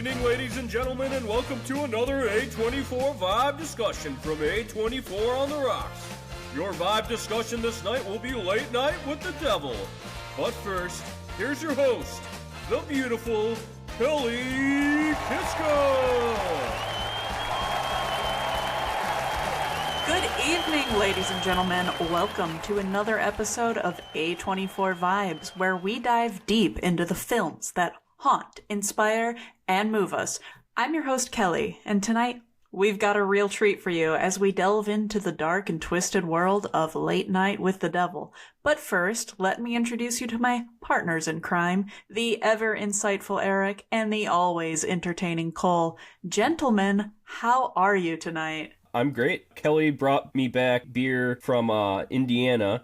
evening, ladies and gentlemen, and welcome to another A24 Vibe discussion from A24 on the Rocks. Your vibe discussion this night will be Late Night with the Devil. But first, here's your host, the beautiful Kelly Kiska. Good evening, ladies and gentlemen. Welcome to another episode of A24 Vibes, where we dive deep into the films that haunt, inspire, and move us. I'm your host, Kelly, and tonight we've got a real treat for you as we delve into the dark and twisted world of Late Night with the Devil. But first, let me introduce you to my partners in crime, the ever insightful Eric and the always entertaining Cole. Gentlemen, how are you tonight? I'm great. Kelly brought me back beer from Indiana,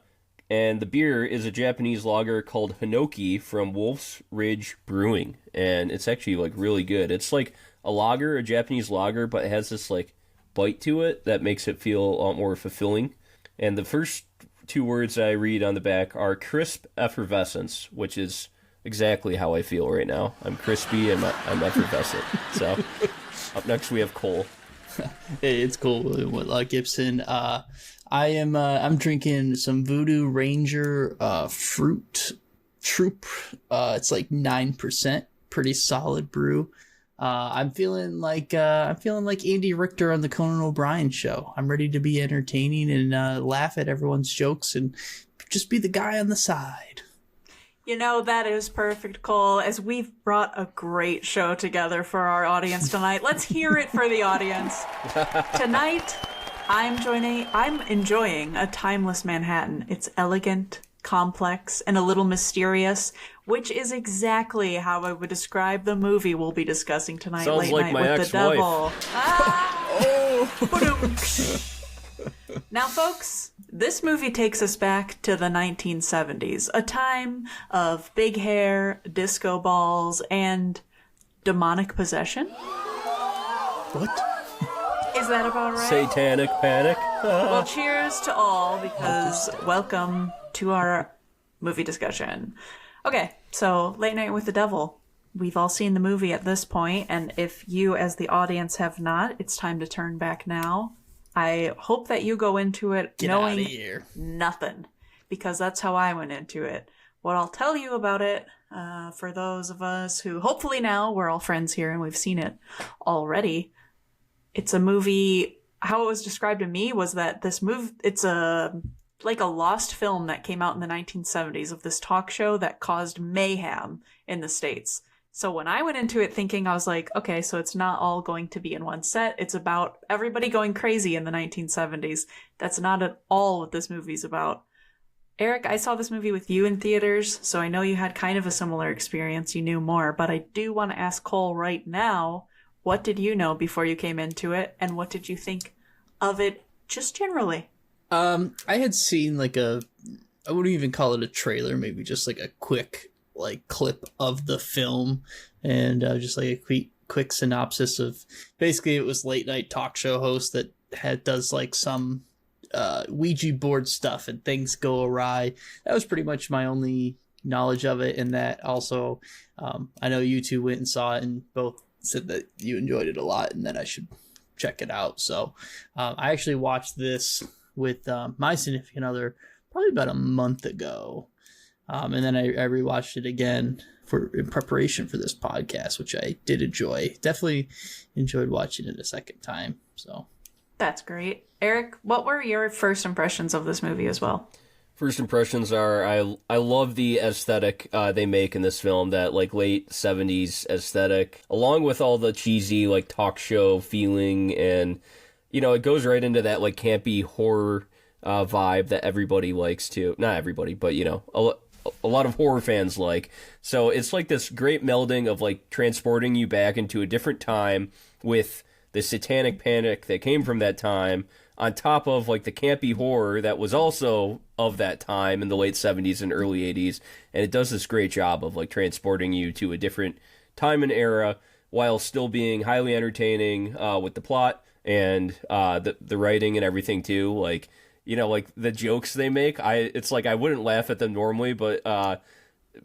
and the beer is a Japanese lager called Hinoki from Wolf's Ridge Brewing, and it's actually like really good. It's like a lager, a Japanese lager, but it has this like bite to it that makes it feel a lot more fulfilling. And the first two words I read on the back are crisp effervescence, which is exactly how I feel right now. I'm crispy and I'm effervescent. So up next we have Cole. Hey, it's cool, Gibson. I'm drinking some Voodoo Ranger fruit troop. It's like 9%, pretty solid brew. I'm feeling like Andy Richter on the Conan O'Brien show. I'm ready to be entertaining and laugh at everyone's jokes and just be the guy on the side. You know, that is perfect, Cole, as we've brought a great show together for our audience tonight. Let's hear it for the audience. Tonight, I'm enjoying a timeless Manhattan. It's elegant, complex, and a little mysterious, which is exactly how I would describe the movie we'll be discussing tonight. Sounds Late like Night my with ex-wife. the Devil. Oh! Now, folks, this movie takes us back to the 1970s, a time of big hair, disco balls, and demonic possession. What? Is that about right? Satanic panic. Well, cheers to all, because welcome to our movie discussion. Okay, so Late Night with the Devil. We've all seen the movie at this point, and if you as the audience have not, it's time to turn back now. I hope that you go into it knowing nothing, because that's how I went into it. What I'll tell you about it, for those of us who hopefully now we're all friends here and we've seen it already, it's a movie. How it was described to me was that this movie, it's like a lost film that came out in the 1970s of this talk show that caused mayhem in the States. So when I went into it thinking, I was like, okay, so it's not all going to be in one set. It's about everybody going crazy in the 1970s. That's not at all what this movie's about. Eric, I saw this movie with you in theaters, so I know you had kind of a similar experience. You knew more, but I do want to ask Cole right now, what did you know before you came into it, and what did you think of it just generally? I had seen I wouldn't even call it a trailer, maybe just like a quick clip of the film, and just like a quick synopsis of, basically it was late night talk show host that does like some Ouija board stuff and things go awry. That was pretty much my only knowledge of it, and that also I know you two went and saw it and both said that you enjoyed it a lot and that I should check it out. So I actually watched this with my significant other probably about a month ago. And then I rewatched it again in preparation for this podcast, which I did enjoy. Definitely enjoyed watching it a second time. So that's great. Eric, what were your first impressions of this movie as well? First impressions are I love the aesthetic they make in this film, that like late 70s aesthetic, along with all the cheesy like talk show feeling, and you know, it goes right into that like campy horror vibe that everybody likes to. Not everybody, but you know, a lot of horror fans like. So it's like this great melding of like transporting you back into a different time with the satanic panic that came from that time, on top of like the campy horror that was also of that time in the late 70s and early 80s. And it does this great job of like transporting you to a different time and era while still being highly entertaining with the plot and the writing and everything too. Like, you know, like the jokes they make, it's like I wouldn't laugh at them normally, but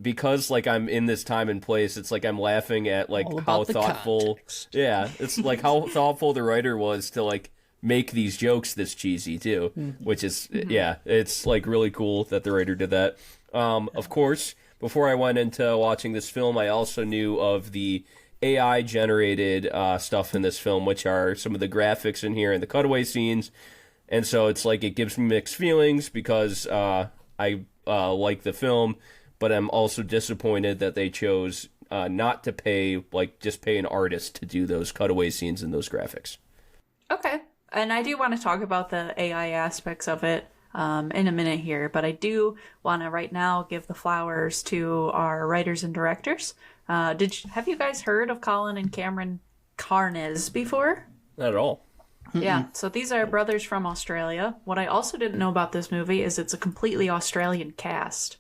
because like I'm in this time and place, it's like I'm laughing at like All about how the thoughtful. context. Yeah, it's like how thoughtful the writer was to like make these jokes this cheesy too, which is yeah, it's like really cool that the writer did that. Of course, before I went into watching this film, I also knew of the AI generated stuff in this film, which are some of the graphics in here and the cutaway scenes. And so it's like it gives me mixed feelings because I like the film, but I'm also disappointed that they chose not to pay, like, just pay an artist to do those cutaway scenes and those graphics. Okay. And I do want to talk about the AI aspects of it in a minute here, but I do want to right now give the flowers to our writers and directors. Have you guys heard of Colin and Cameron Carnes before? Not at all. Yeah, so these are brothers from Australia. What I also didn't know about this movie is it's a completely Australian cast.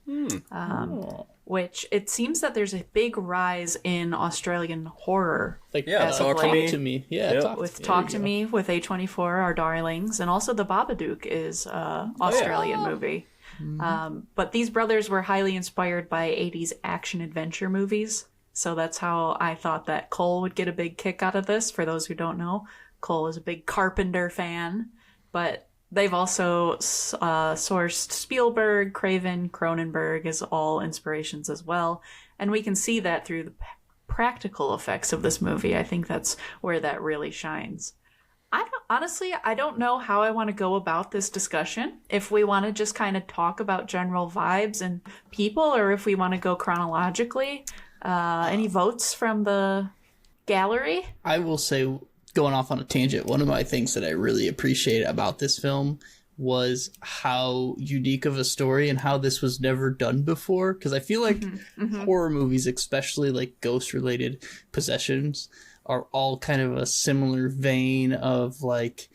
Which it seems that there's a big rise in Australian horror. Like, Yeah, talk to me. Yeah, Yep. Talk to Me with A24, our darlings, and also The Babadook is an Australian movie. But these brothers were highly inspired by 80s action-adventure movies. So that's how I thought that Cole would get a big kick out of this. For those who don't know, Cole is a big Carpenter fan. But they've also sourced Spielberg, Craven, Cronenberg as all inspirations as well. And we can see that through the practical effects of this movie. I think that's where that really shines. I don't know how I want to go about this discussion. If we want to just kind of talk about general vibes and people, or if we want to go chronologically. Any votes from the gallery? I will say, going off on a tangent, one of my things that I really appreciate about this film was how unique of a story and how this was never done before. Because I feel like horror movies, especially like ghost-related possessions, are all kind of a similar vein of like,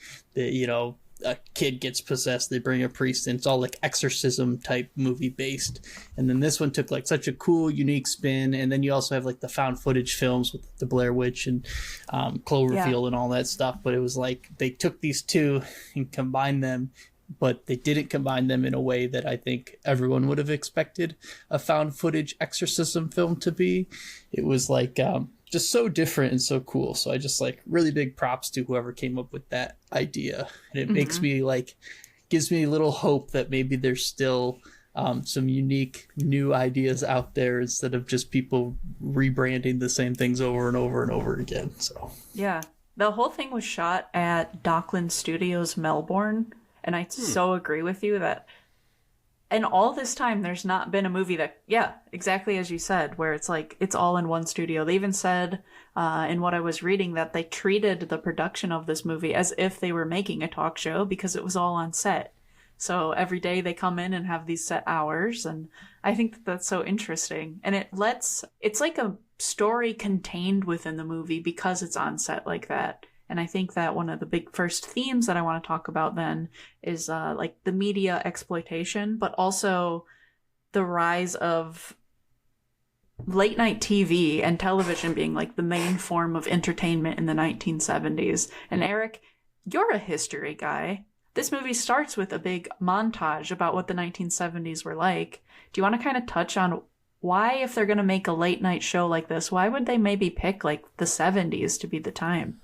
a kid gets possessed, they bring a priest in. It's all like exorcism type movie based. And then this one took like such a cool, unique spin. And then you also have like the found footage films with the Blair Witch and Cloverfield and all that stuff. But it was like they took these two and combined them, but they didn't combine them in a way that I think everyone would have expected a found footage exorcism film to be. It was like just so different and so cool. So I just like really big props to whoever came up with that idea. And it makes me like, gives me a little hope that maybe there's still some unique new ideas out there instead of just people rebranding the same things over and over and over again. So yeah, the whole thing was shot at Dockland Studios, Melbourne. And I so agree with you that in all this time, there's not been a movie that, yeah, exactly as you said, where it's like, it's all in one studio. They even said in what I was reading that they treated the production of this movie as if they were making a talk show because it was all on set. So every day they come in and have these set hours. And I think that that's so interesting. And it's like a story contained within the movie because it's on set like that. And I think that one of the big first themes that I want to talk about then is like the media exploitation, but also the rise of late night TV and television being like the main form of entertainment in the 1970s. And Eric, you're a history guy. This movie starts with a big montage about what the 1970s were like. Do you want to kind of touch on why, if they're going to make a late night show like this, why would they maybe pick like the 70s to be the time?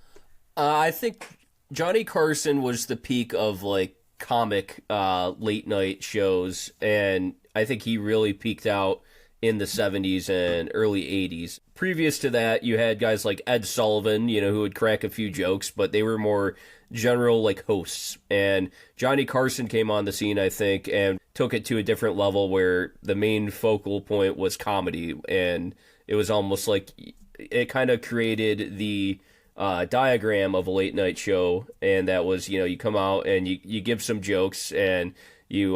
I think Johnny Carson was the peak of like comic late night shows, and I think he really peaked out in the 70s and early 80s. Previous to that, you had guys like Ed Sullivan, who would crack a few jokes, but they were more general like hosts. And Johnny Carson came on the scene, I think, and took it to a different level where the main focal point was comedy, and it was almost like it kind of created the diagram of a late night show, and that was, you come out and you give some jokes and you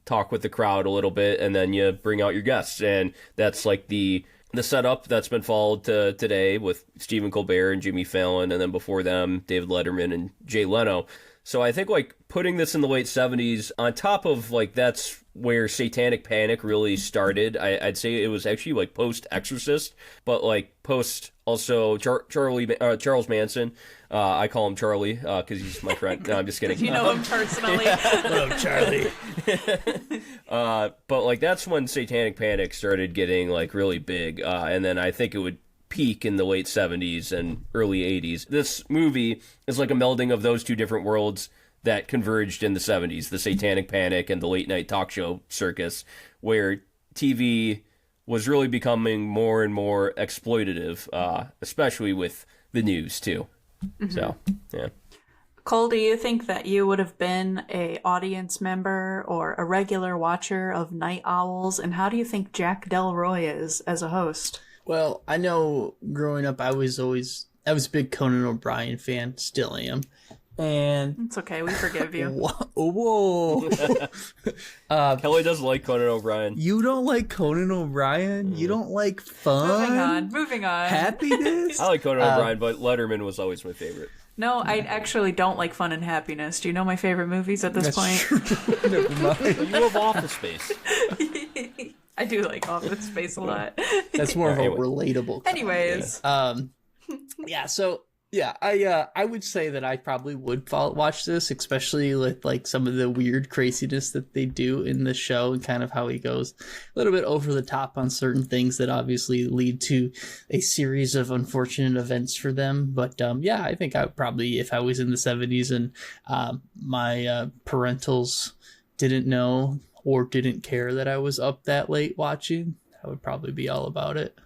talk with the crowd a little bit, and then you bring out your guests, and that's like the setup that's been followed to today with Stephen Colbert and Jimmy Fallon, and then before them David Letterman and Jay Leno. So I think like putting this in the late 70s on top of like that's where Satanic Panic really started. I'd say it was actually like post Exorcist, but like post also Charles Manson. I call him Charlie because he's my friend. No, I'm just kidding. You know him personally. Hello, Charlie. But like that's when Satanic Panic started getting like really big, and then I think it would peak in the late 70s and early 80s. This movie is like a melding of those two different worlds that converged in the 70s, the Satanic Panic and the late night talk show circus, where TV was really becoming more and more exploitative, especially with the news too. Mm-hmm. So, yeah. Cole, do you think that you would have been a audience member or a regular watcher of Night Owls? And how do you think Jack Delroy is as a host? Well, I know growing up, I was a big Conan O'Brien fan, still am. And it's okay, we forgive you. Whoa. Kelly doesn't like Conan O'Brien. You don't like Conan O'Brien? You don't like fun? Moving on. Happiness? I like Conan O'Brien, but Letterman was always my favorite. No, I actually don't like Fun and Happiness. Do you know my favorite movies at this point? True. Never mind. You love Office Space. I do like Office Space a lot. That's more of a relatable. Anyways. I would say that I probably would watch this, especially with like some of the weird craziness that they do in the show and kind of how he goes a little bit over the top on certain things that obviously lead to a series of unfortunate events for them. But I think I would probably, if I was in the 70s and my parentals didn't know or didn't care that I was up that late watching, I would probably be all about it.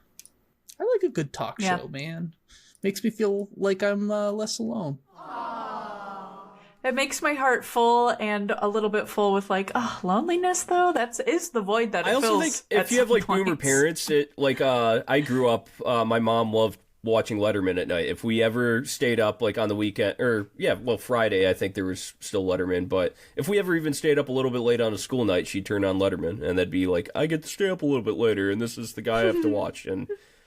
I like a good talk show, man. Makes me feel like I'm less alone. It makes my heart full and a little bit full with like, loneliness though. That is the void that it fills. I also think if you have like boomer parents, I grew up, my mom loved watching Letterman at night. If we ever stayed up like on the weekend, Friday, I think there was still Letterman, but if we ever even stayed up a little bit late on a school night, she'd turn on Letterman and that'd be like, I get to stay up a little bit later and this is the guy I have to watch.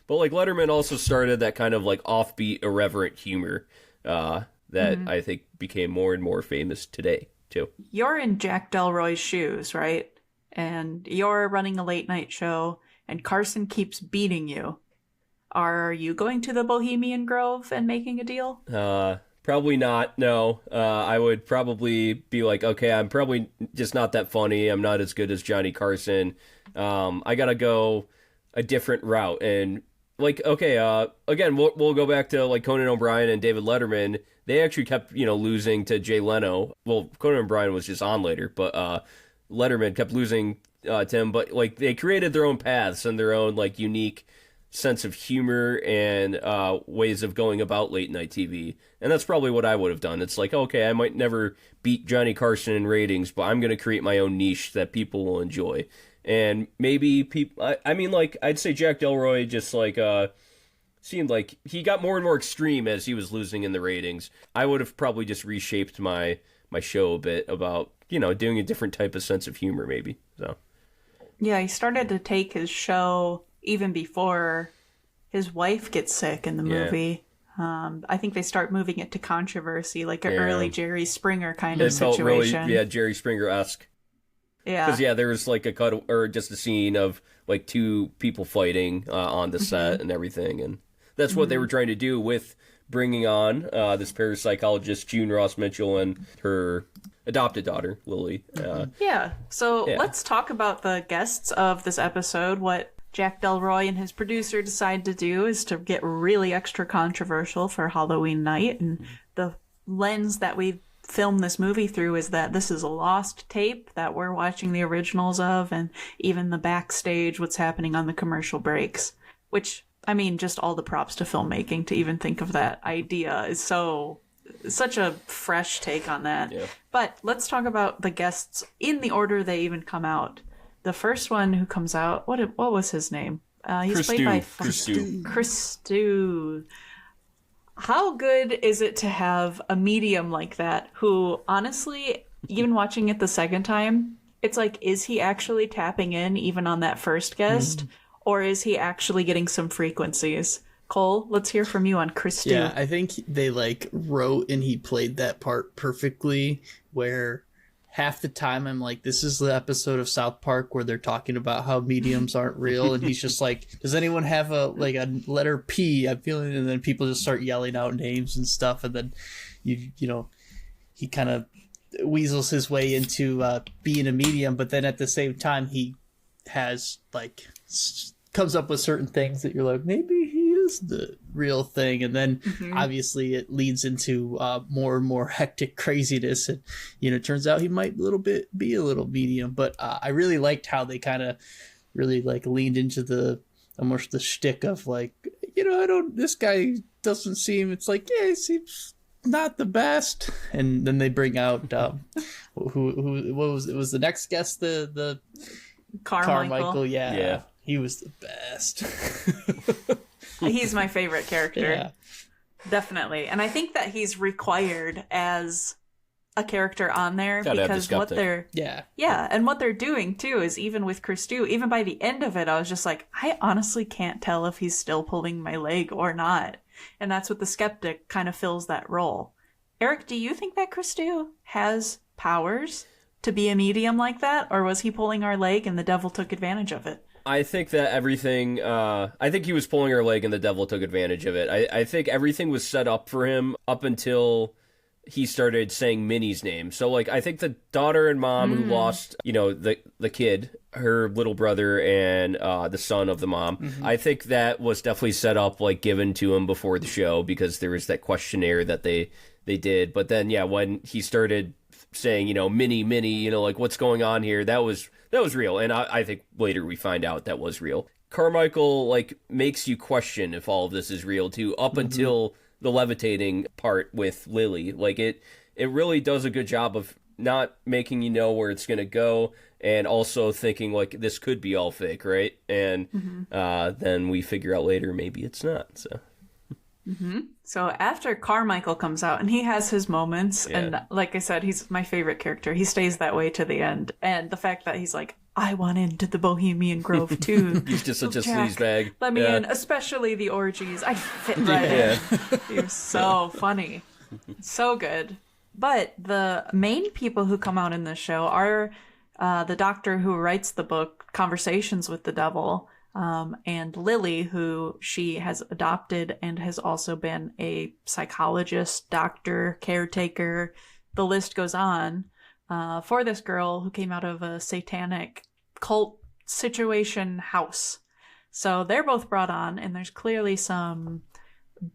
But like Letterman also started that kind of like offbeat, irreverent humor that I think became more and more famous today too. You're in Jack Delroy's shoes, right? And you're running a late night show and Carson keeps beating you. Are you going to the Bohemian Grove and making a deal? Probably not, no. I would probably be like, okay, I'm probably just not that funny. I'm not as good as Johnny Carson. I gotta go a different route. And like, okay, again, we'll go back to like Conan O'Brien and David Letterman. They actually kept, losing to Jay Leno. Well, Conan O'Brien was just on later, but Letterman kept losing to him. But like, they created their own paths and their own like unique sense of humor and ways of going about late night TV. And that's probably what I would have done. It's like, okay, I might never beat Johnny Carson in ratings, but I'm going to create my own niche that people will enjoy. And maybe people, I'd say Jack Delroy just like seemed like he got more and more extreme as he was losing in the ratings. I would have probably just reshaped my show a bit about, doing a different type of sense of humor maybe. So yeah, he started to take his show even before his wife gets sick in the movie. I think they start moving it to controversy, like an early Jerry Springer kind of situation. Really, Jerry Springer-esque. Yeah. Because, there was like a cut or just a scene of like two people fighting on the set and everything. And that's what they were trying to do with bringing on this parapsychologist, June Ross Mitchell, and her adopted daughter, Lily. So let's talk about the guests of this episode. What Jack Delroy and his producer decide to do is to get really extra controversial for Halloween night. And the lens that we film this movie through is that this is a lost tape that we're watching the originals of, and even the backstage, what's happening on the commercial breaks, which, just all the props to filmmaking to even think of that idea is such a fresh take on that. Yeah. But let's talk about the guests in the order they even come out. The first one who comes out, what was his name? He's played by Chris Stew. How good is it to have a medium like that who, honestly, even watching it the second time, it's like, is he actually tapping in even on that first guest? Or is he actually getting some frequencies? Cole, let's hear from you on Chris Stew. Yeah, I think they like wrote and he played that part perfectly, where half the time I'm like, this is the episode of South Park where they're talking about how mediums aren't real, and he's just like, does anyone have a letter P? I'm feeling, and then people just start yelling out names and stuff, and then you know, he kind of weasels his way into being a medium, but then at the same time he has like comes up with certain things that you're like, maybe he is the real thing, and then obviously it leads into more and more hectic craziness, and you know, it turns out he might be a little medium. But I really liked how they kind of really like leaned into the almost the shtick of like, you know, this guy doesn't seem, it's like, yeah, he seems not the best, and then they bring out who what was it was the next guest, the Carmichael. Yeah, he was the best. He's my favorite character. Yeah. Definitely. And I think that he's required as a character on there because what they're and what they're doing too is, even with Chris Stew, even by the end of it, I was just like, I honestly can't tell if he's still pulling my leg or not. And that's what the skeptic kind of fills that role. Eric, do you think that Chris Stew has powers to be a medium like that, or was he pulling our leg and the devil took advantage of it? I think that everything, I think he was pulling her leg and the devil took advantage of it. I think everything was set up for him up until he started saying Minnie's name. So, like, I think the daughter and mom who lost, you know, the kid, her little brother and the son of the mom, I think that was definitely set up, like, given to him before the show, because there was that questionnaire that they did. But then, yeah, when he started saying, you know, Minnie, you know, like, what's going on here, that was real, and I think later we find out that was real. Carmichael, like, makes you question if all of this is real, too, up until the levitating part with Lily. Like, it really does a good job of not making you know where it's going to go, and also thinking, like, this could be all fake, right? And then we figure out later maybe it's not, so... So after Carmichael comes out, and he has his moments, and like I said, he's my favorite character. He stays that way to the end. And the fact that he's like, I want into the Bohemian Grove too. He's just such a sleazebag. Let me in, especially the orgies. I fit right in. You're so funny. So good. But the main people who come out in this show are the doctor who writes the book, Conversations with the Devil, and Lily, who she has adopted and has also been a psychologist, doctor, caretaker. The list goes on for this girl who came out of a satanic cult situation house. So they're both brought on, and there's clearly some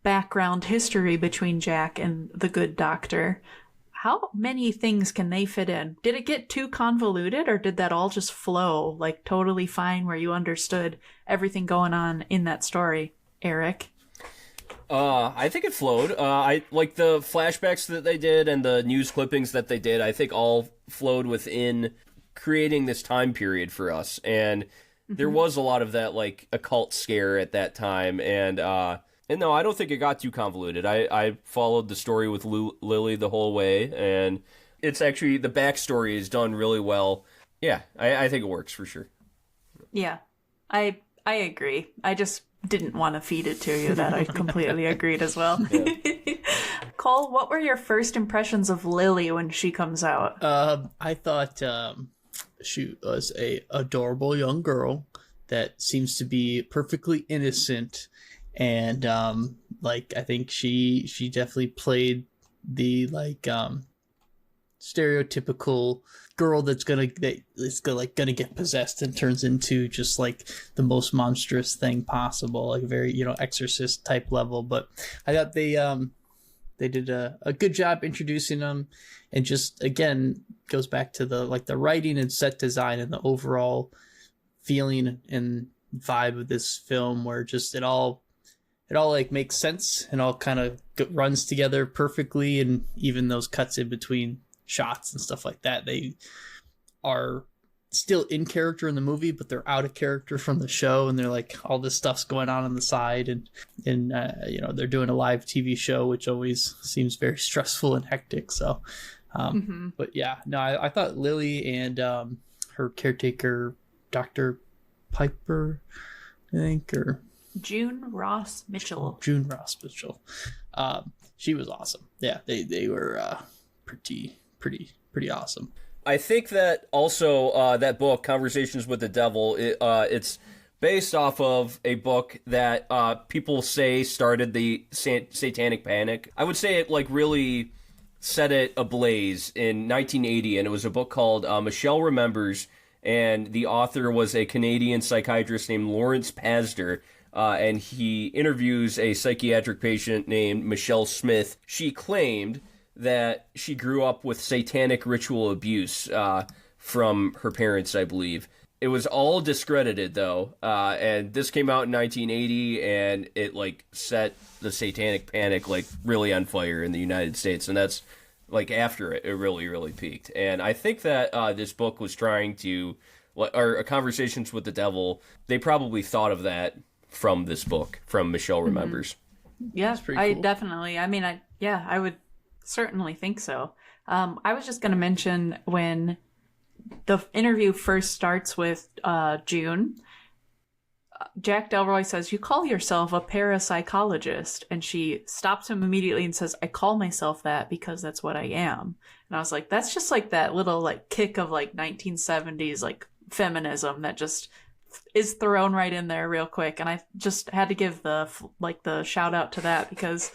background history between Jack and the good doctor. How many things can they fit in? Did it get too convoluted, or did that all just flow, like, totally fine where you understood everything going on in that story? Eric? I think it flowed. I like the flashbacks that they did and the news clippings that they did, I think all flowed within creating this time period for us. And there was a lot of that, like, occult scare at that time, and no, I don't think it got too convoluted. I followed the story with Lily the whole way, and it's actually, the backstory is done really well. Yeah, I think it works for sure. Yeah, I agree. I just didn't want to feed it to you that I completely agreed as well. Yeah. Cole, what were your first impressions of Lily when she comes out? I thought she was a adorable young girl that seems to be perfectly innocent. And like, I think she definitely played the like stereotypical girl that's gonna get possessed and turns into just like the most monstrous thing possible, like very, you know, Exorcist type level. But I thought they did a good job introducing them, and just again goes back to the writing and set design and the overall feeling and vibe of this film, where just it all like makes sense and all kind of runs together perfectly. And even those cuts in between shots and stuff like that, they are still in character in the movie, but they're out of character from the show. And they're like, all this stuff's going on the side, and you know, they're doing a live TV show, which always seems very stressful and hectic. So, but yeah, no, I thought Lily and her caretaker, Dr. Piper, I think, or June Ross Mitchell. June Ross Mitchell. She was awesome. Yeah, they were pretty awesome. I think that also that book, Conversations with the Devil, it's based off of a book that people say started the Satanic Panic. I would say it like really set it ablaze in 1980, and it was a book called Michelle Remembers, and the author was a Canadian psychiatrist named Lawrence Pazder, and he interviews a psychiatric patient named Michelle Smith. She claimed that she grew up with satanic ritual abuse from her parents, I believe. It was all discredited, though, and this came out in 1980, and it, like, set the Satanic Panic, like, really on fire in the United States, and that's, like, after it really, really peaked. And I think that this book was trying to, or Conversations with the Devil, they probably thought of that from this book, from Michelle Remembers. Yeah, pretty I cool. definitely, I would certainly think so. I was just going to mention when the interview first starts with June, Jack Delroy says, "You call yourself a parapsychologist," and she stops him immediately and says, "I call myself that because that's what I am." And I was like, that's just like that little like kick of like 1970s like feminism that just is thrown right in there real quick. And I just had to give the shout out to that, because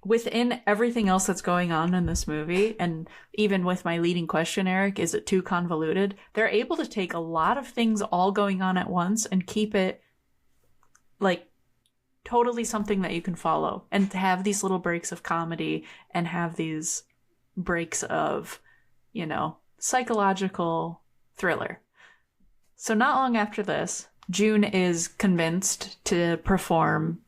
within everything else that's going on in this movie, and even with my leading question, Eric, is it too convoluted? They're able to take a lot of things all going on at once and keep it like totally something that you can follow, and to have these little breaks of comedy and have these breaks of, psychological thriller. So not long after this, June is convinced to perform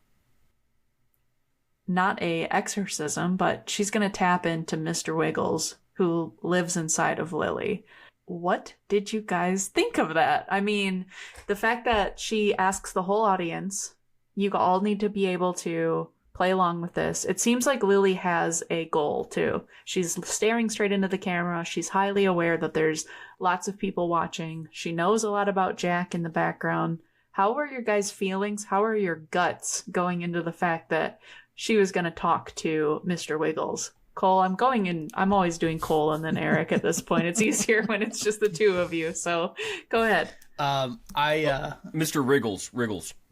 not a exorcism, but she's going to tap into Mr. Wiggles, who lives inside of Lily. What did you guys think of that? I mean, the fact that she asks the whole audience, you all need to be able to play along with this. It seems like Lily has a goal, too. She's staring straight into the camera. She's highly aware that there's lots of people watching. She knows a lot about Jack in the background. How were your guys' feelings? How are your guts going into the fact that she was going to talk to Mr. Wiggles? Cole, I'm always doing Cole and then Eric at this point. It's easier when it's just the two of you. So go ahead. Mr. Wriggles.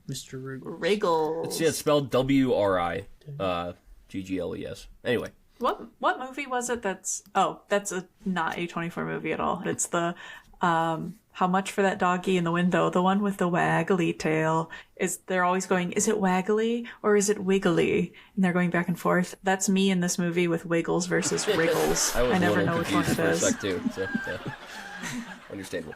Mr. Wriggles. It's spelled WRI, GGLES. Anyway. What movie was it that's not A24 movie at all. It's the, How Much for That Doggy in the Window, the one with the waggly tail. They're always going, is it waggly or is it wiggly? And they're going back and forth. That's me in this movie with Wiggles versus Wriggles. I never know which one it is. For a sec too, so, yeah. Understandable.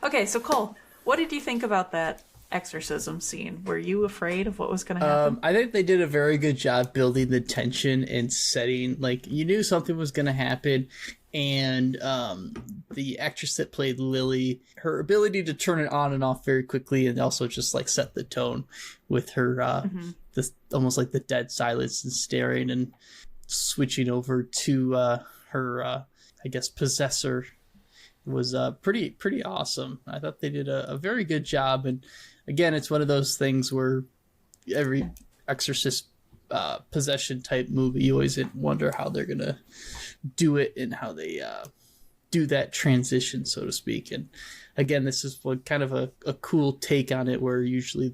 Okay, so Cole, what did you think about that exorcism scene? Were you afraid of what was going to happen? I think they did a very good job building the tension and setting, like, you knew something was going to happen. And the actress that played Lily, her ability to turn it on and off very quickly, and also just like set the tone with her this almost like the dead silence and staring and switching over to her I guess possessor was pretty awesome. I thought they did a very good job. And again, it's one of those things where every exorcist possession type movie, you always wonder how they're gonna do it and how they do that transition, so to speak. And again, this is what kind of a cool take on it, where usually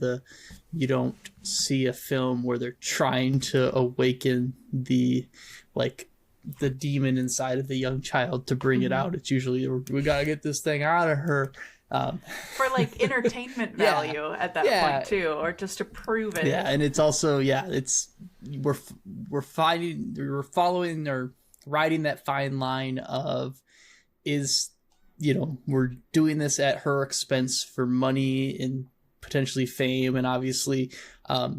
you don't see a film where they're trying to awaken the demon inside of the young child to bring it out. It's usually, we gotta get this thing out of her. For like entertainment value at that point too, or just to prove it. Yeah, and it's also we're following or riding that fine line of, is, we're doing this at her expense for money and potentially fame. And obviously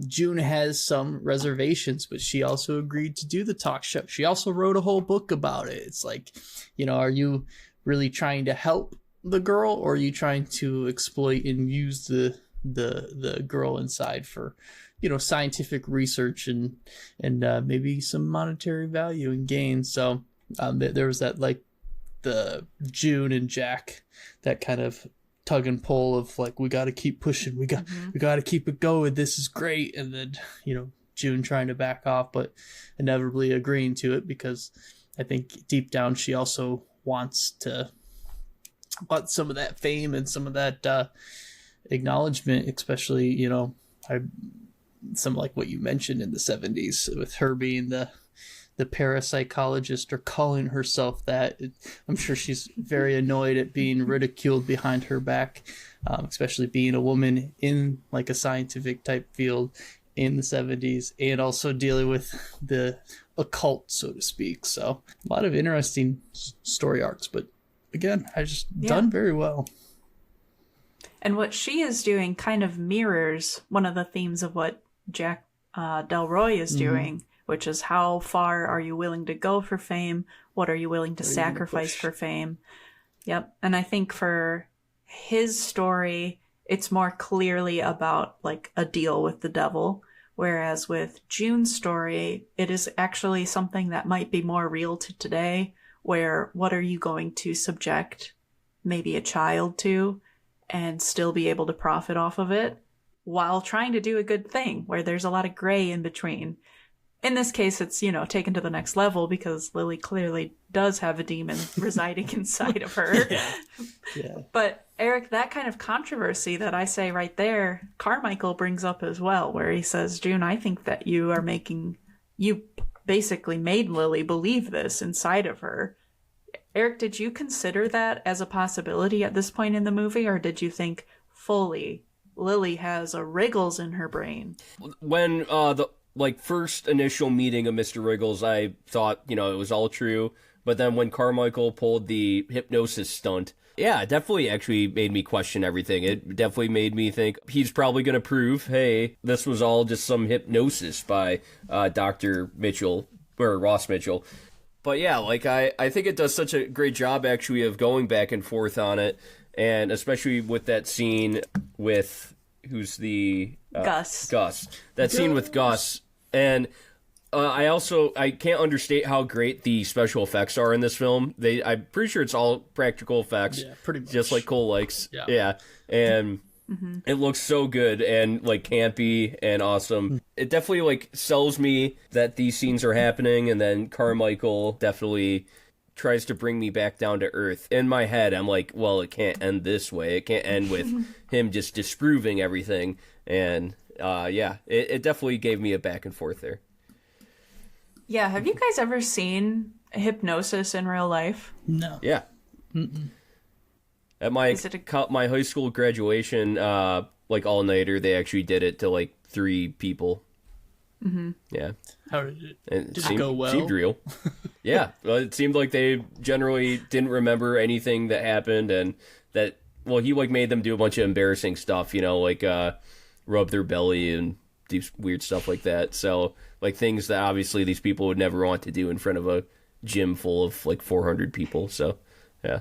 June has some reservations, but she also agreed to do the talk show. She also wrote a whole book about it. It's like, are you really trying to help the girl, or are you trying to exploit and use the girl inside for scientific research and maybe some monetary value and gain? So there was that, like, the June and Jack, that kind of tug and pull of like, we got to keep pushing, we got to keep it going, this is great, and then June trying to back off but inevitably agreeing to it, because I think deep down she also wants some of that fame and some of that acknowledgement, especially some like what you mentioned in the 70s with her being the parapsychologist, or calling herself that. I'm sure she's very annoyed at being ridiculed behind her back, especially being a woman in like a scientific type field in the 70s, and also dealing with the occult, so to speak. So a lot of interesting story arcs, but again, done very well. And what she is doing kind of mirrors one of the themes of what Jack Delroy is doing, which is how far are you willing to go for fame? What are you willing to sacrifice for fame? Yep. And I think for his story, it's more clearly about like a deal with the devil. Whereas with June's story, it is actually something that might be more real to today, where what are you going to subject maybe a child to and still be able to profit off of it while trying to do a good thing, where there's a lot of gray in between. In this case, it's, taken to the next level because Lily clearly does have a demon residing inside of her. Yeah. But Eric, that kind of controversy that I say right there, Carmichael brings up as well, where he says, June, I think that you basically made Lily believe this inside of her. Eric, did you consider that as a possibility at this point in the movie, or did you think fully Lily has a Wriggles in her brain? When the first initial meeting of Mr. Wriggles, I thought, it was all true. But then when Carmichael pulled the hypnosis stunt, yeah, it definitely actually made me question everything. It definitely made me think he's probably going to prove, hey, this was all just some hypnosis by Dr. Mitchell, or Ross Mitchell. But yeah, I think it does such a great job actually of going back and forth on it. And especially with that scene with, who's the... Gus. That scene with Gus. And I can't understate how great the special effects are in this film. I'm pretty sure it's all practical effects. Yeah, pretty much. Just like Cole likes. Yeah. And it looks so good and campy and awesome. It definitely sells me that these scenes are happening, and then Carmichael definitely tries to bring me back down to earth. In my head, I'm like, well, it can't end this way. It can't end with him just disproving everything. And it definitely gave me a back and forth there. Yeah, have you guys ever seen hypnosis in real life? No. Yeah. Mm-mm. At my high school graduation, all-nighter, they actually did it to 3 people. Mm-hmm. Yeah. How did it go well? Seemed real. Yeah. Well, it seemed like they generally didn't remember anything that happened, and that, he made them do a bunch of embarrassing stuff, rub their belly and do weird stuff like that. So, things that obviously these people would never want to do in front of a gym full of 400 people. So, yeah.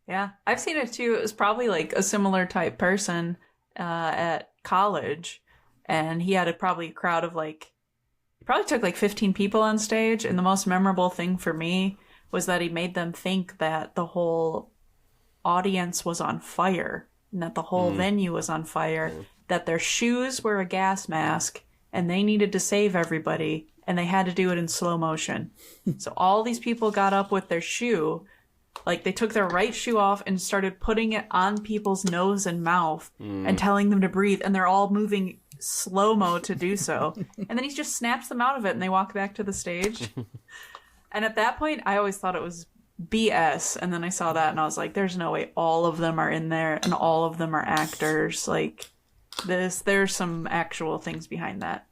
Yeah. I've seen it too. It was probably a similar type person at college, and he had probably a crowd of he probably took 15 people on stage. And the most memorable thing for me was that he made them think that the whole audience was on fire, and that the whole venue was on fire, that their shoes were a gas mask, and they needed to save everybody, and they had to do it in slow motion. So all these people got up with their shoe, they took their right shoe off and started putting it on people's nose and mouth and telling them to breathe, and they're all moving slow-mo to do so. And then he just snaps them out of it, and they walk back to the stage. And at that point, I always thought it was BS, and then I saw that, and I was like, there's no way all of them are in there, and all of them are actors. There's some actual things behind that.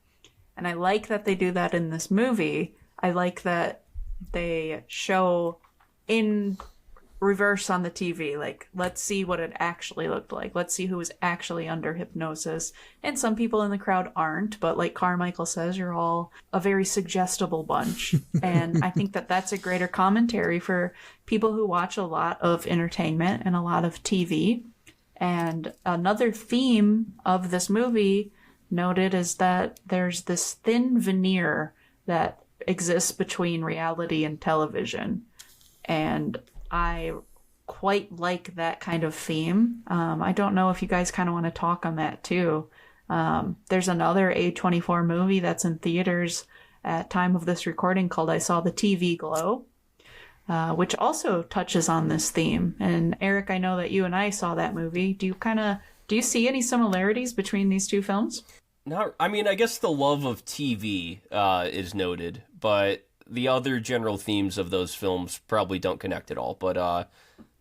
And I like that they do that in this movie. I like that they show in reverse on the TV, let's see what it actually looked like. Let's see who was actually under hypnosis. And some people in the crowd aren't, but like Carmichael says, you're all a very suggestible bunch. And I think that that's a greater commentary for people who watch a lot of entertainment and a lot of TV. And another theme of this movie noted is that there's this thin veneer that exists between reality and television. And I quite like that kind of theme. I don't know if you guys kind of want to talk on that too. There's another A24 movie that's in theaters at time of this recording called I Saw the TV Glow, which also touches on this theme. And Eric, I know that you and I saw that movie. Do you see any similarities between these two films? I mean, I guess the love of TV is noted, but the other general themes of those films probably don't connect at all. But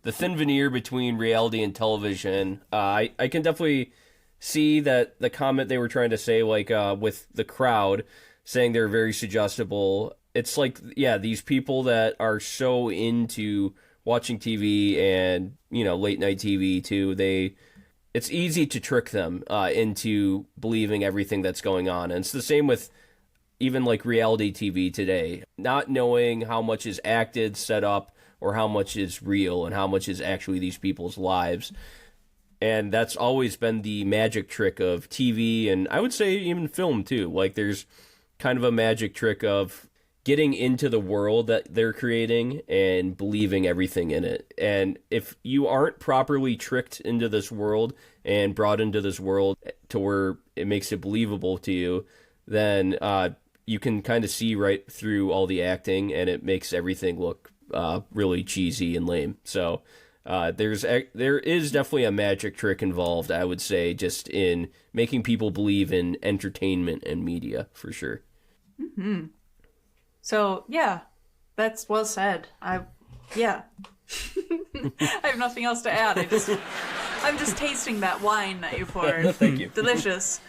the thin veneer between reality and television, I can definitely see that the comment they were trying to say, like with the crowd saying they're very suggestible. It's like, yeah, these people that are so into watching TV and, late night TV too, it's easy to trick them into believing everything that's going on. And it's the same with even like reality TV today, not knowing how much is acted, set up, or how much is real and how much is actually these people's lives. And that's always been the magic trick of TV, and I would say even film too. Like there's kind of a magic trick of getting into the world that they're creating and believing everything in it. And if you aren't properly tricked into this world and brought into this world to where it makes it believable to you, then you can kind of see right through all the acting, and it makes everything look really cheesy and lame. So there is definitely a magic trick involved, I would say, just in making people believe in entertainment and media, for sure. Mm-hmm. So, yeah, that's well said. I have nothing else to add. I'm just tasting that wine that you poured. Thank you. Delicious.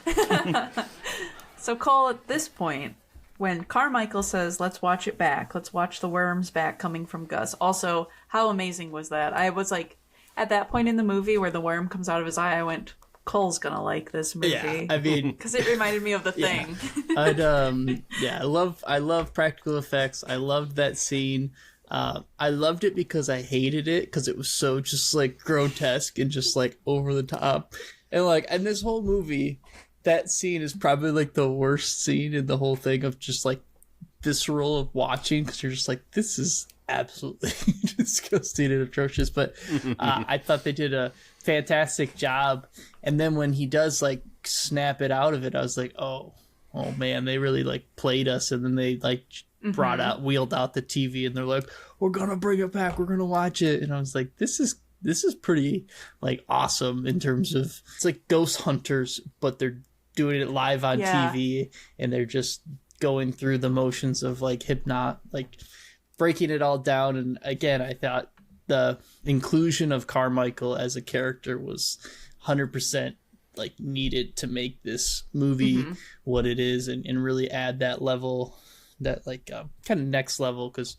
So, Cole, at this point, when Carmichael says, let's watch it back, let's watch the worms back coming from Gus. Also, how amazing was that? I was like, at that point in the movie where the worm comes out of his eye, I went, Cole's gonna like this movie. Yeah, I mean, because it reminded me of The Thing. I love practical effects. I loved that scene. I loved it because I hated it because it was so just like grotesque and just like over the top. And this whole movie, that scene is probably like the worst scene in the whole thing of just like visceral of watching, because you're just like, this is absolutely disgusting and atrocious. But I thought they did a fantastic job. And then when he does like snap it out of it, I was like, oh man, they really like played us. And then they like wheeled out the TV, and they're like, we're gonna bring it back, we're gonna watch it. And I was like, this is pretty like awesome in terms of, it's like Ghost Hunters, but they're doing it live on TV, and they're just going through the motions of like breaking it all down. And again, I thought the inclusion of Carmichael as a character was 100% like needed to make this movie what it is, and really add that level, that like kind of next level. Because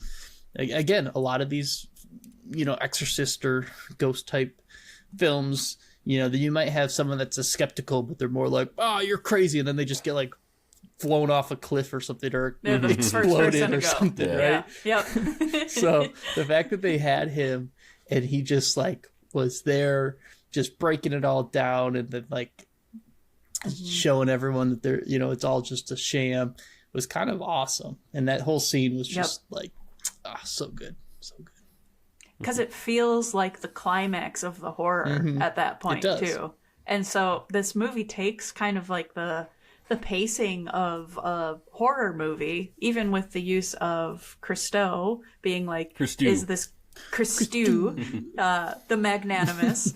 again, a lot of these, exorcist or ghost type films, you might have someone that's a skeptical, but they're more like, oh, you're crazy, and then they just get like flown off a cliff or something, or exploded or something, right? Yep. So the fact that they had him and he just like was there just breaking it all down, and then like showing everyone that they're, it's all just a sham, was kind of awesome. And that whole scene was just like, so good. Because it feels like the climax of the horror at that point too. And so this movie takes kind of like the pacing of a horror movie, even with the use of Christou being like, is this Christou, the magnanimous,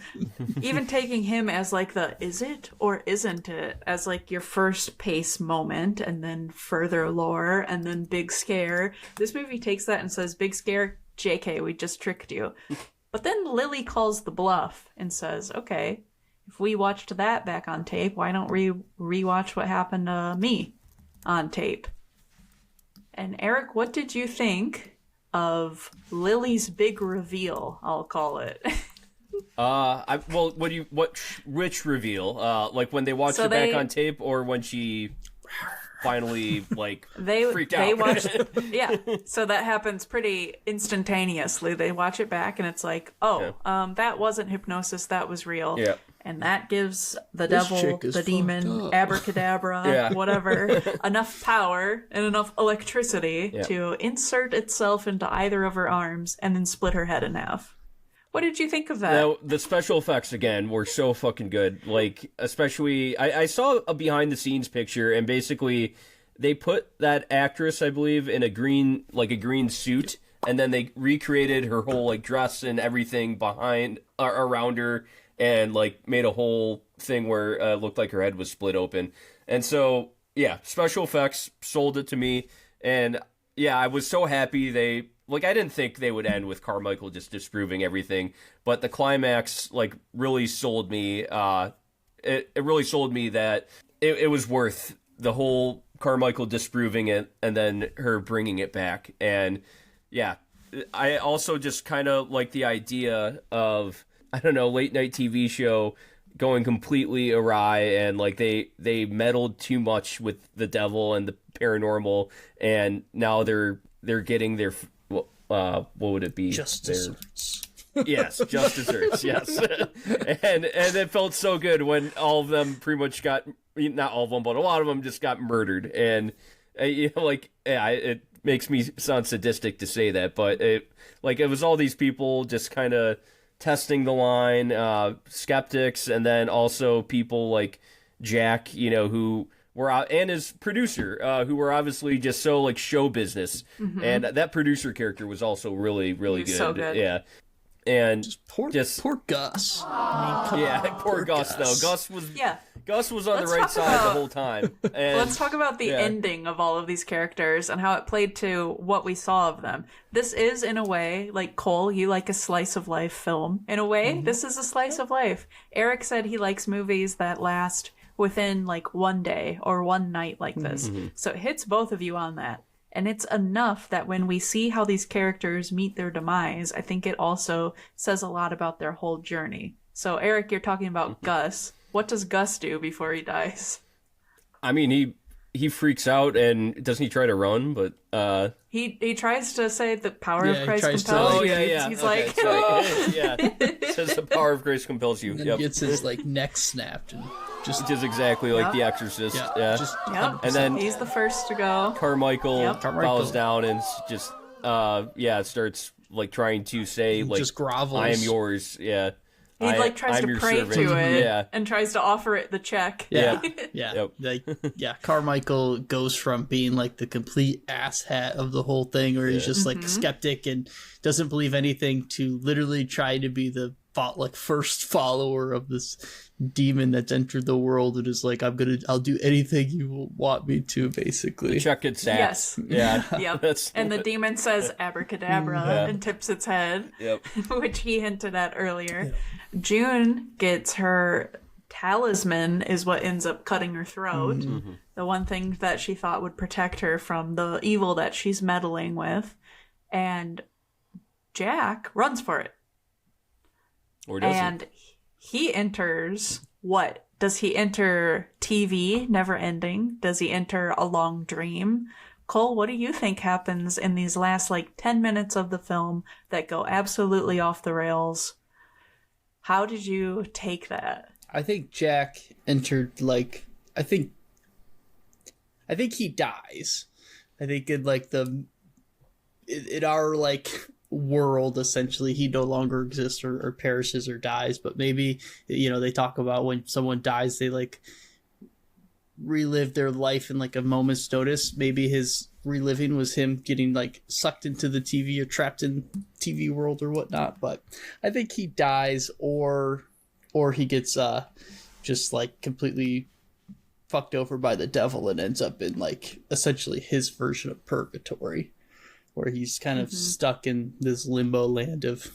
even taking him as like the is it or isn't it, as like your first pace moment, and then further lore, and then big scare. This movie takes that and says, big scare, JK, we just tricked you. But then Lily calls the bluff and says, okay, if we watched that back on tape, why don't we rewatch what happened to me on tape? And Eric, what did you think of Lily's big reveal, I'll call it? Which reveal? Like when they watched it back on tape, or when she finally like freaked out? They watched, yeah. So that happens pretty instantaneously. They watch it back, and it's like, that wasn't hypnosis, that was real. Yeah. And that gives the devil, the demon, abracadabra, whatever, enough power and enough electricity to insert itself into either of her arms and then split her head in half. What did you think of that? Now, the special effects, again, were so fucking good. Like, especially, I saw a behind-the-scenes picture, and basically, they put that actress, I believe, in a green suit, and then they recreated her whole, like, dress and everything around her, and, like, made a whole thing where it looked like her head was split open. And so, yeah, special effects sold it to me, and, yeah, I was so happy I didn't think they would end with Carmichael just disproving everything, but the climax, like, really sold me. It really sold me that it was worth the whole Carmichael disproving it and then her bringing it back. And, yeah, I also just kind of like the idea of, I don't know, late-night TV show going completely awry, and, like, they meddled too much with the devil and the paranormal, and now they're getting their... what would it be? Just desserts. Yes, just desserts. Yes, and it felt so good when all of them pretty much got, not all of them, but a lot of them just got murdered. And it makes me sound sadistic to say that, but it was all these people just kind of testing the line, skeptics, and then also people like Jack, who were out, and his producer, who were obviously just so like show business, and that producer character was also really, really good. So good. Yeah, and Poor Gus. Poor Gus though. Gus was on the right side the whole time. And, let's talk about the ending of all of these characters and how it played to what we saw of them. This is, in a way, like Cole, you like a slice of life film. In a way, this is a slice of life. Eric said he likes movies that last within like one day or one night like this. So it hits both of you on that. And it's enough that when we see how these characters meet their demise, I think it also says a lot about their whole journey. So Eric, you're talking about Gus. What does Gus do before he dies? I mean, he freaks out, and doesn't he try to run? But he tries to say the power of Christ compels you. He's okay, like, says the power of grace compels you. And then gets his like neck snapped and just exactly like The Exorcist. and then he's the first to go. Carmichael falls down and just starts like trying to say like, just grovels. I am yours. Yeah. He tries I'm to pray servant. to it and tries to offer it the check. Carmichael goes from being like the complete asshat of the whole thing, where he's just like skeptic and doesn't believe anything, to literally try to be the first follower of this demon that's entered the world and is like, I'll do anything you want me to, basically. The check gets sacked. Yes. Yeah. Yep. And the demon says abracadabra and tips its head, which he hinted at earlier. June gets her talisman, is what ends up cutting her throat. The one thing that she thought would protect her from the evil that she's meddling with. And Jack runs for it. Or does and he enters what? Does he enter TV, never ending? Does he enter a long dream? Cole, what do you think happens in these last 10 minutes of the film that go absolutely off the rails? How did you take that? I think Jack entered I think he dies. I think in our world, essentially, he no longer exists or perishes or dies. But maybe, they talk about when someone dies, they relive their life in a moment's notice. Maybe his reliving was him getting sucked into the TV or trapped in TV world or whatnot. But I think he dies, or he gets just completely fucked over by the devil and ends up in essentially his version of purgatory, where he's kind of stuck in this limbo land of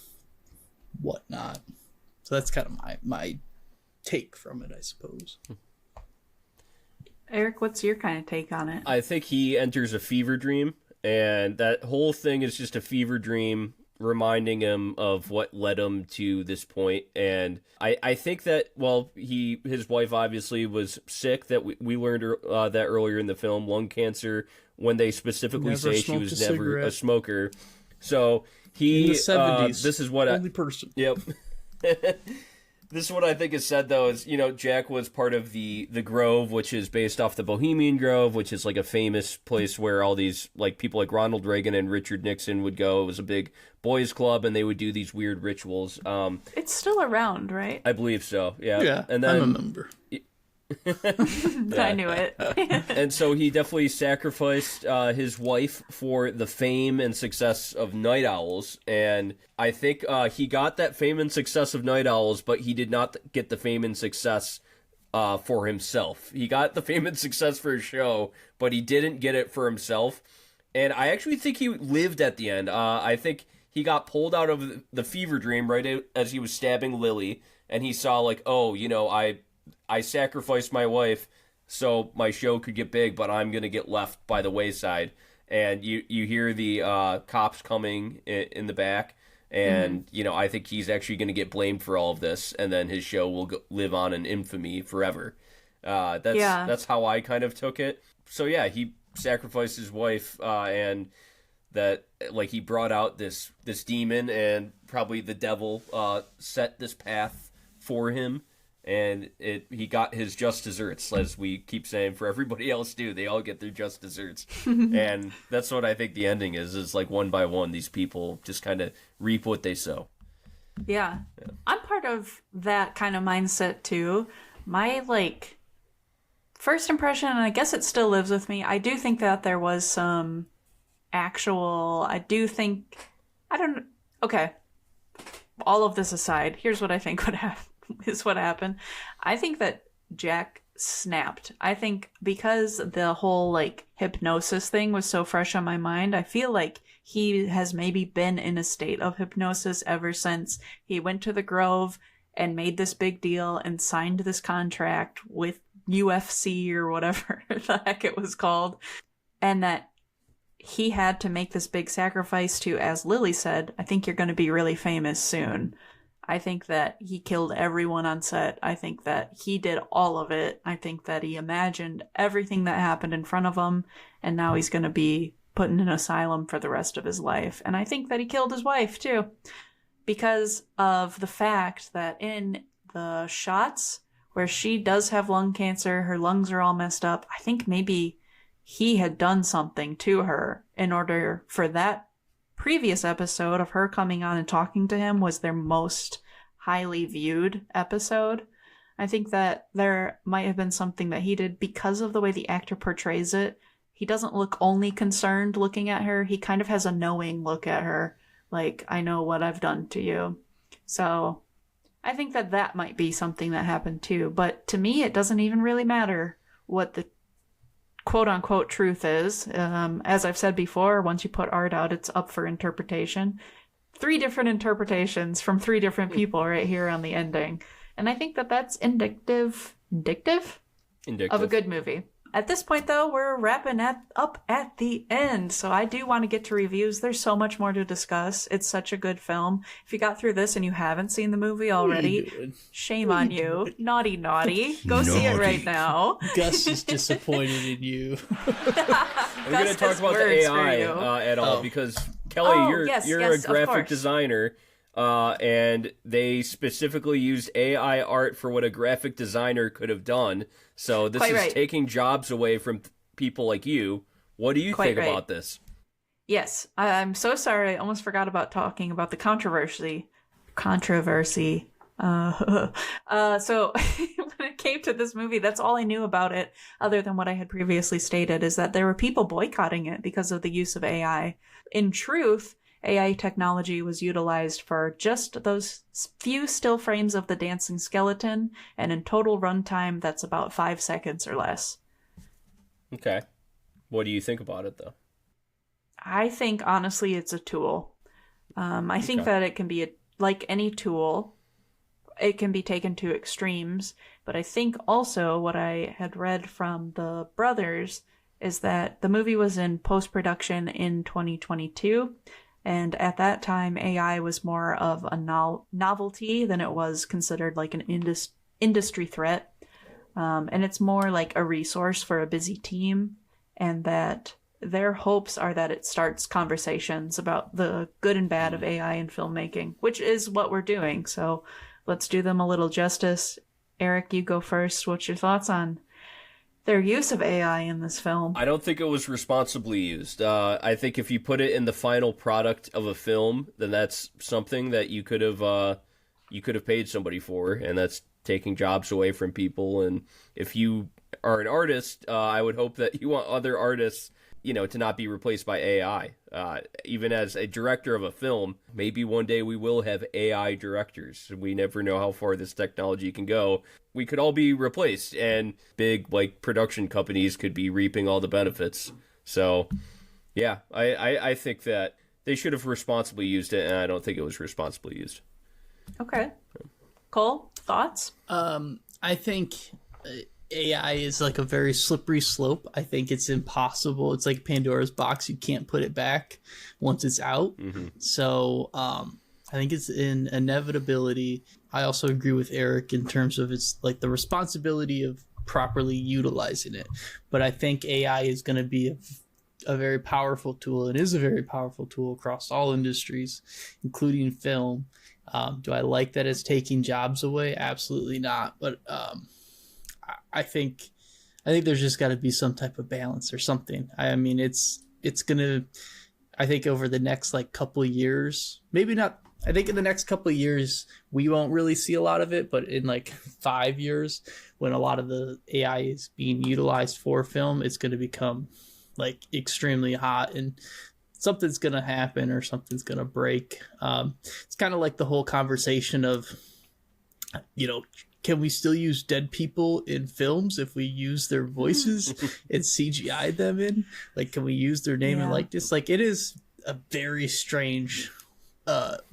whatnot. So that's kind of my take from it, I suppose. Eric, what's your kind of take on it? I think he enters a fever dream, and that whole thing is just a fever dream reminding him of what led him to this point. And I think that, his wife obviously was sick, that we learned that earlier in the film, lung cancer, when they specifically say she was never a smoker. So he, in the 70s, this is what only person. Yep. This is what I think is said, though, is, Jack was part of the Grove, which is based off the Bohemian Grove, which is like a famous place where all these like people like Ronald Reagan and Richard Nixon would go. It was a big boys club, and they would do these weird rituals. It's still around, right? I believe so, yeah. Yeah, and then, I'm a member. I knew it. And so he definitely sacrificed his wife for the fame and success of Night Owls. And I think he got that fame and success of Night Owls, but he did not get the fame and success for himself. He got the fame and success for his show, but he didn't get it for himself. And I actually think he lived at the end. I think he got pulled out of the fever dream right as he was stabbing Lily, and he saw like, oh, I sacrificed my wife so my show could get big, but I'm going to get left by the wayside. And you hear the cops coming in the back, and, I think he's actually going to get blamed for all of this, and then his show will live on in infamy forever. That's how I kind of took it. So, yeah, he sacrificed his wife, and that, like, he brought out this demon, and probably the devil set this path for him. And he got his just desserts, as we keep saying for everybody else too. They all get their just desserts. And that's what I think the ending is like one by one, these people just kind of reap what they sow. Yeah. I'm part of that kind of mindset too. My first impression, and I guess it still lives with me, I do think that there was some okay. All of this aside, here's what I think would happen. Is what happened. I think that Jack snapped. I think because the whole hypnosis thing was so fresh on my mind, I feel like he has maybe been in a state of hypnosis ever since he went to the Grove and made this big deal and signed this contract with UFC or whatever the heck it was called. And that he had to make this big sacrifice to, as Lily said, I think you're going to be really famous soon. I think that he killed everyone on set. I think that he did all of it. I think that he imagined everything that happened in front of him, and now he's going to be put in an asylum for the rest of his life. And I think that he killed his wife, too, because of the fact that in the shots where she does have lung cancer, her lungs are all messed up, I think maybe he had done something to her in order for that previous episode of her coming on and talking to him was their most highly viewed episode. I think that there might have been something that he did because of the way the actor portrays it. He doesn't look only concerned looking at her. He kind of has a knowing look at her. Like, I know what I've done to you. So I think that that might be something that happened too. But to me, it doesn't even really matter what the quote-unquote truth is. As I've said before, once you put art out, it's up for interpretation. 3 different interpretations from 3 different people right here on the ending. And I think that that's indicative of a good movie. At this point, though, we're wrapping up at the end, so I do want to get to reviews. There's so much more to discuss. It's such a good film. If you got through this and you haven't seen the movie already, shame on you. Naughty. Go see it right now. Gus is disappointed in you. We're going to talk about the AI at all, because, Kelly, you're a graphic designer. And they specifically used AI art for what a graphic designer could have done. So this is taking jobs away from people like you. What do you think about this? Yes, I'm so sorry. I almost forgot about talking about the controversy. So when it came to this movie, that's all I knew about it, other than what I had previously stated, is that there were people boycotting it because of the use of AI. In truth, AI technology was utilized for just those few still frames of the dancing skeleton, and in total runtime, that's about 5 seconds or less. Okay. What do you think about it, though? I think, honestly, it's a tool. I think that it can be, like any tool, it can be taken to extremes, but I think also what I had read from the brothers is that the movie was in post-production in 2022, and at that time, AI was more of a novelty than it was considered like an industry threat. And it's more like a resource for a busy team, and that their hopes are that it starts conversations about the good and bad of AI in filmmaking, which is what we're doing. So let's do them a little justice. Eric, you go first. What's your thoughts on their use of AI in this film? I don't think it was responsibly used. I think if you put it in the final product of a film, then that's something that you could have paid somebody for, and that's taking jobs away from people. And if you are an artist, I would hope that you want other artists, to not be replaced by AI. Even as a director of a film, maybe one day we will have AI directors. We never know how far this technology can go. We could all be replaced, and big production companies could be reaping all the benefits. So, yeah, I think that they should have responsibly used it, and I don't think it was responsibly used. Okay. Cole, thoughts? I think AI is like a very slippery slope. I think it's impossible. It's like Pandora's box. You can't put it back once it's out. Mm-hmm. So I think it's an inevitability. I also agree with Eric in terms of it's like the responsibility of properly utilizing it. But I think AI is going to be a very powerful tool. It is a very powerful tool across all industries, including film. Do I like that it's taking jobs away? Absolutely not. But I think there's just got to be some type of balance or something. I mean, it's gonna. I think over the next couple of years, maybe not. I think in the next couple of years we won't really see a lot of it, but in 5 years, when a lot of the AI is being utilized for film, it's going to become extremely hot and something's going to happen or something's going to break. It's kind of like the whole conversation of, can we still use dead people in films if we use their voices and CGI them in? Can we use their name and likeness? It is a very strange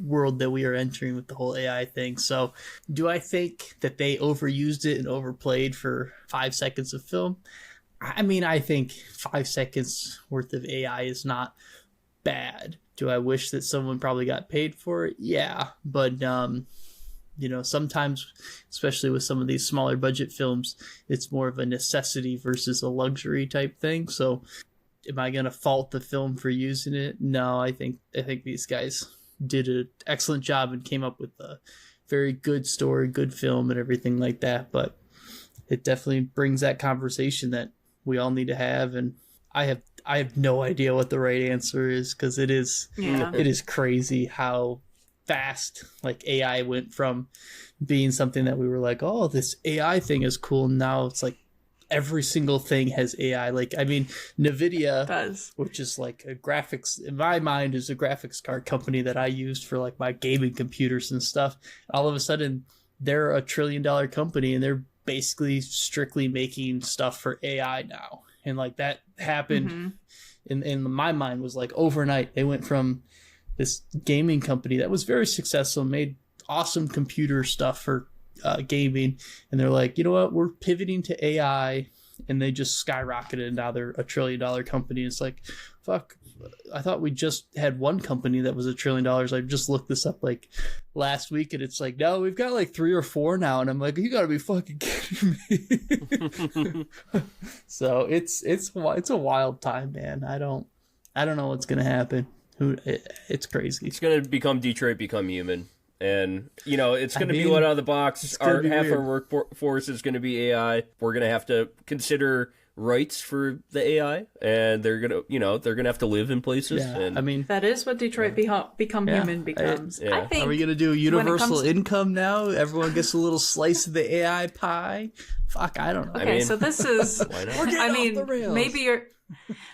world that we are entering with the whole AI thing. So do I think that they overused it and overplayed for 5 seconds of film? I mean, I think 5 seconds worth of AI is not bad. Do I wish that someone probably got paid for it? Yeah, but sometimes, especially with some of these smaller budget films, it's more of a necessity versus a luxury type thing. So am I going to fault the film for using it? No, I think these guys did an excellent job and came up with a very good story, good film and everything like that. But it definitely brings that conversation that we all need to have. And I have no idea what the right answer is, because it is crazy how fast AI went from being something that we were like, oh, this AI thing is cool. Now it's every single thing has AI. NVIDIA does, which is a graphics, in my mind, is a graphics card company that I used for my gaming computers and stuff. All of a sudden they're a $1 trillion company and they're basically strictly making stuff for AI now. And that happened in my mind was overnight. They went from this gaming company that was very successful, made awesome computer stuff for gaming, and they're like, you know what, we're pivoting to AI, and they just skyrocketed, and now they're a $1 trillion company. It's fuck, I thought we just had one company that was $1 trillion. I just looked this up last week, and it's no, we've got 3 or 4 now, and I'm you gotta be fucking kidding me. So it's a wild time, man. I don't know what's gonna happen. It's crazy. It's gonna become Detroit Become Human, and it's gonna be let out of the box. Half our workforce is gonna be AI. We're gonna have to consider rights for the AI, and they're gonna have to live in places. Yeah, and that is what Detroit Become Human becomes. I think. Are we gonna do universal income now? Everyone gets a little slice of the AI pie. Fuck, I don't know. Okay, so this is. We're getting off the rails.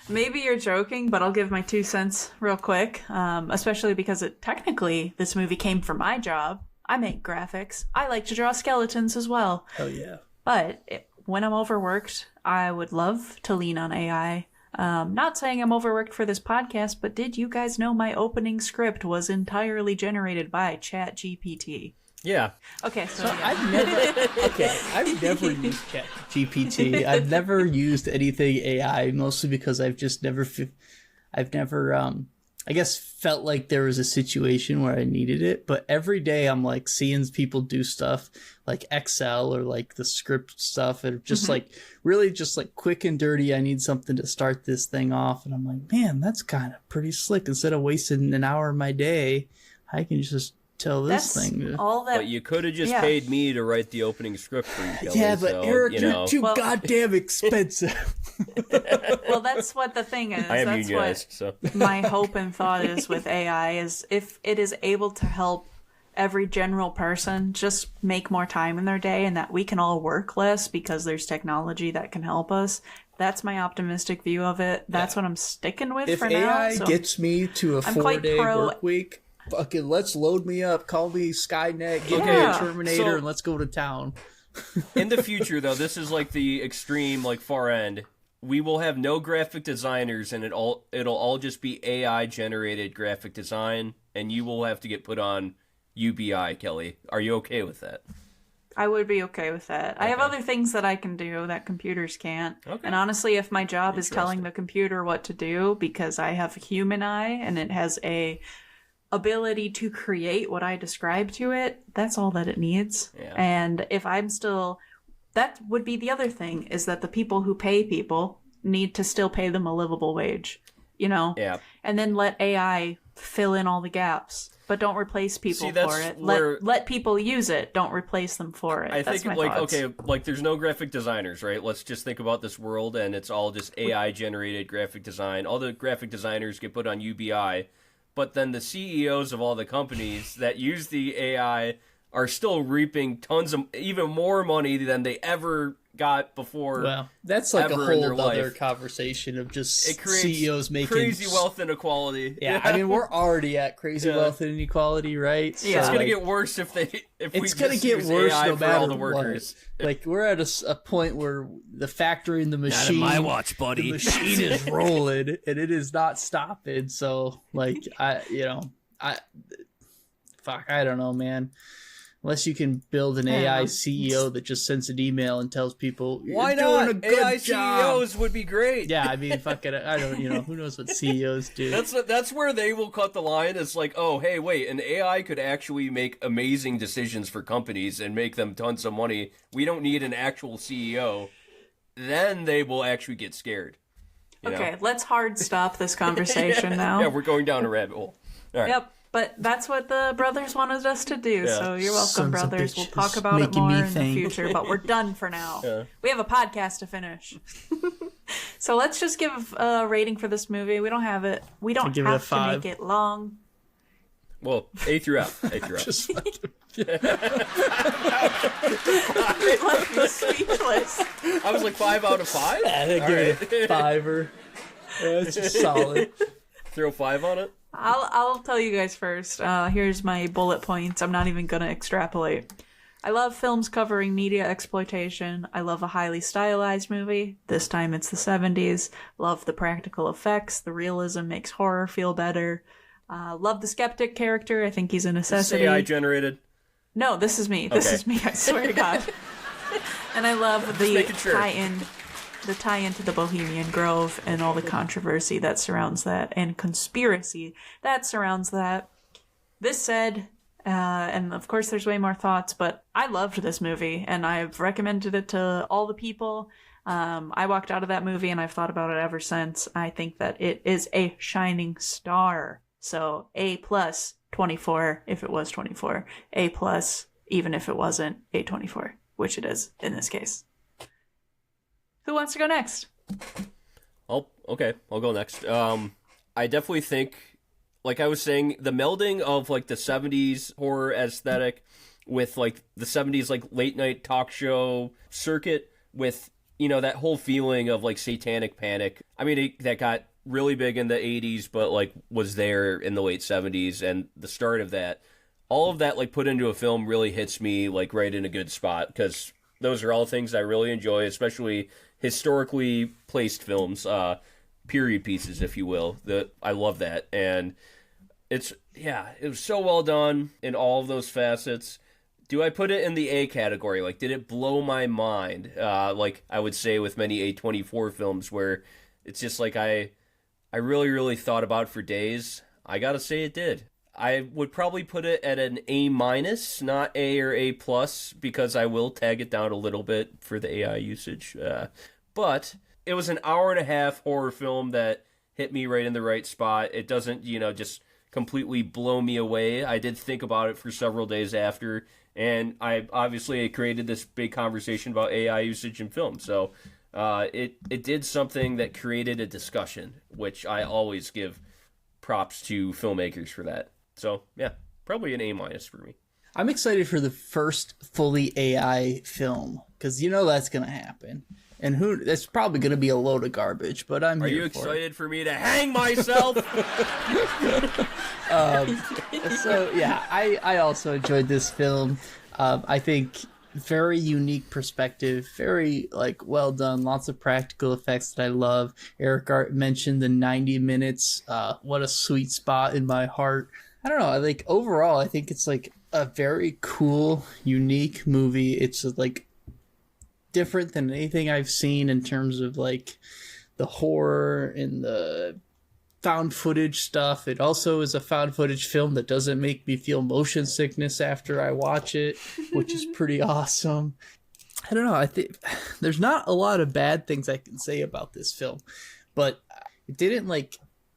Maybe you're joking, but I'll give my 2 cents real quick. Especially because technically this movie came from my job. I make graphics. I like to draw skeletons as well. Oh yeah. But when I'm overworked, I would love to lean on AI. Not saying I'm overworked for this podcast, but did you guys know my opening script was entirely generated by ChatGPT? Yeah. Okay, so yeah. I've never used ChatGPT. I've never used anything AI, mostly because I've just never I guess felt like there was a situation where I needed it. But every day I'm seeing people do stuff like Excel or the script stuff, and just really just quick and dirty. I need something to start this thing off, and I'm man, that's kind of pretty slick. Instead of wasting an hour of my day, I can just tell this That's thing. all that. But you could have just paid me to write the opening script for you, Kelly. Yeah, but so, Eric, you you're know. too goddamn expensive. Well, that's what the thing is. I am That's unionized, what so. my hope and thought is with AI is if it is able to help every general person just make more time in their day and that we can all work less because there's technology that can help us. That's my optimistic view of it. That's what I'm sticking with for now. If AI So gets me to a I'm quite 4-day pro- work week, fucking let's load me up. Call me Skynet. Give me Yeah. a Terminator, So- and let's go to town. In the future, though, this is like the extreme, like far end. We will have no graphic designers, and it'll all just be AI generated graphic design, and you will have to get put on UBI, Kelly. Are you okay with that? I would be okay with that. I have other things that I can do that computers can't. Okay. And honestly, if my job is telling Interesting. the computer what to do because I have a human eye and it has a ability to create what I describe to it, that's all that it needs. Yeah. And if I'm still, that would be the other thing, is that the people who pay people need to still pay them a livable wage, you know? Yeah. And then let AI fill in all the gaps. But don't replace people See, that's for it. where- Let people use it. Don't replace them for it. I That's think, my like, thoughts. okay, like, there's no graphic designers, right? Let's just think about this world, and it's all just AI-generated graphic design. All the graphic designers get put on UBI, but then the CEOs of all the companies that use the AI are still reaping tons of, even more money than they ever got before. Well, that's like a ever in their whole other life. conversation of just It creates CEOs making crazy wealth inequality. Yeah, I mean we're already at crazy Yeah. wealth and inequality, right? Yeah. It's So, gonna like, get worse if we it's just gonna get use worse AI no for matter all the workers. what. Like we're at a point where the factory and the machine, watch, the machine is rolling and it is not stopping. So like I don't know, man. Unless you can build an AI CEO that just sends an email and tells people, "You're Why doing not? a good AI job." CEOs would be great. Yeah, I mean, fucking, I don't, who knows what CEOs do. That's where they will cut the line. It's like, oh, hey, wait, an AI could actually make amazing decisions for companies and make them tons of money. We don't need an actual CEO. Then they will actually get scared. You Okay, know? let's hard stop this conversation now. Yeah, we're going down a rabbit hole. All right. Yep, but that's what the brothers wanted us to do, Yeah. so you're welcome, Sons of brothers. We'll bitches talk about it making more me in think. the future, but we're done for now. Yeah. We have a podcast to finish. So let's just give a rating for this movie. We don't have it. We don't give it a have to 5. make it long. Well, A through F. A through F. Just fucking- It left me speechless. I was like 5 out of 5? I think give it a 5-er. That's just solid. Throw 5 on it? I'll tell you guys first. Here's my bullet points. I'm not even gonna extrapolate. I love films covering media exploitation. I love a highly stylized movie. This time it's the 70s. Love the practical effects. The realism makes horror feel better. Love the skeptic character. I think he's a necessity. AI generated. No, this is me. This Okay. is me. I swear to God. And I love the making sure. tie-in to the Bohemian Grove and all the controversy that surrounds that and conspiracy that surrounds that. This said, and of course there's way more thoughts, but I loved this movie and I've recommended it to all the people. I walked out of that movie and I've thought about it ever since. I think that it is a shining star. So A plus 24 if it was 24. A plus even if it wasn't A24, which it is in this case. Who wants to go next? Oh, okay. I'll go next. I definitely think, like I was saying, the melding of like the 70s horror aesthetic with like the 70s like late night talk show circuit with, that whole feeling of like satanic panic. I mean, that got really big in the 80s, but like was there in the late 70s and the start of that. All of that like put into a film really hits me like right in a good spot because those are all things I really enjoy, especially historically placed films, period pieces, if you will. I love that, and it was so well done in all of those facets. Do I put it in the A category? Like, did it blow my mind? Like I would say with many A24 films, where it's just like I really, really thought about for days. I gotta say it did. I would probably put it at an A minus, not A or A plus, because I will tag it down a little bit for the AI usage. But it was an hour and a half horror film that hit me right in the right spot. It doesn't, just completely blow me away. I did think about it for several days after, and it created this big conversation about AI usage in film. So it did something that created a discussion, which I always give props to filmmakers for that. So yeah, probably an A- for me. I'm excited for the first fully AI film because that's going to happen. And that's probably going to be a load of garbage, but I'm Are here you for excited for me to hang myself? So yeah, I also enjoyed this film. I think very unique perspective, very well done, lots of practical effects that I love. Eric Art mentioned the 90 minutes. What a sweet spot in my heart. I don't know. Overall, I think it's a very cool, unique movie. It's different than anything I've seen in terms of the horror and the found footage stuff. It also is a found footage film that doesn't make me feel motion sickness after I watch it, which is pretty awesome. I don't know. I think there's not a lot of bad things I can say about this film, but it didn't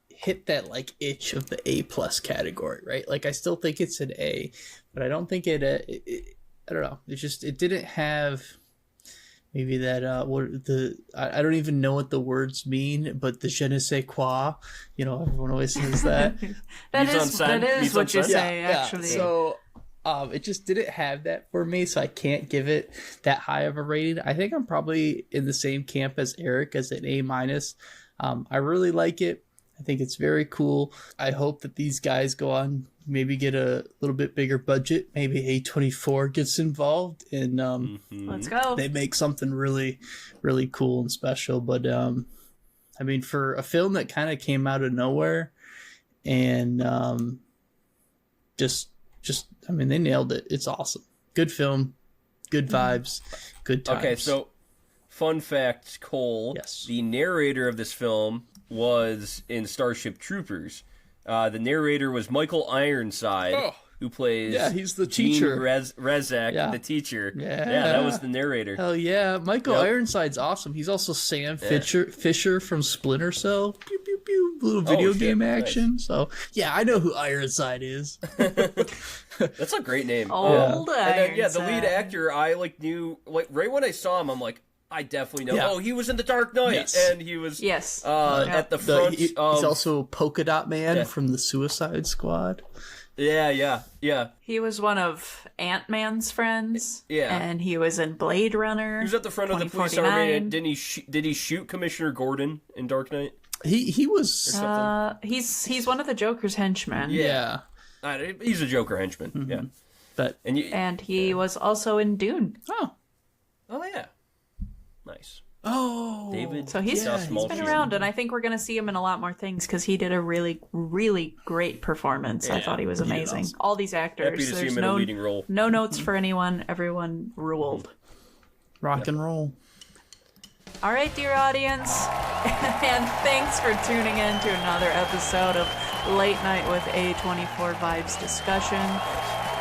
hit that itch of the A+ category, right? I still think it's an A, but I don't think it I don't know. It didn't have maybe that I don't even know what the words mean, but the je ne sais quoi, everyone always says that. that is what you say, actually. So it just didn't have that for me, so I can't give it that high of a rating. I think I'm probably in the same camp as Eric, as an A-. I really like it. I think it's very cool. I hope that these guys go on, maybe get a little bit bigger budget. Maybe A24 gets involved and let's go. They make something really, really cool and special. But for a film that kind of came out of nowhere and they nailed it. It's awesome. Good film, good vibes, good times. Okay, so fun fact, Cole. Yes. The narrator of this film was in Starship Troopers. The narrator was Michael Ironside, who plays he's the Gene teacher. Rezek, the teacher. Yeah, that was the narrator. Hell yeah. Michael Ironside's awesome. He's also Sam Fisher from Splinter Cell. Pew, pew, pew. Little video game action. Nice. So, yeah, I know who Ironside is. That's a great name. Old And then, the Ironside. lead actor, I knew, right when I saw him, I'm like, I definitely know. Yeah. Oh, he was in The Dark Knight, Yes. and he was at the front. He's also Polka Dot Man from the Suicide Squad. Yeah. He was one of Ant-Man's friends. Yeah. And he was in Blade Runner. He was at the front of the police army. Didn't he? Did he shoot Commissioner Gordon in Dark Knight? He was. He's one of the Joker's henchmen. Yeah. He's a Joker henchman. Mm-hmm. Yeah. But And he was also in Dune. oh yeah. Nice. oh, David. So he's been around, and I think we're going to see him in a lot more things because he did a really, really great performance. I thought he was amazing. All these actors. Happy to see him in a leading role. No notes for anyone. Everyone ruled. rock and roll. All right, dear audience, and thanks for tuning in to another episode of Late Night with A24 Vibes discussion.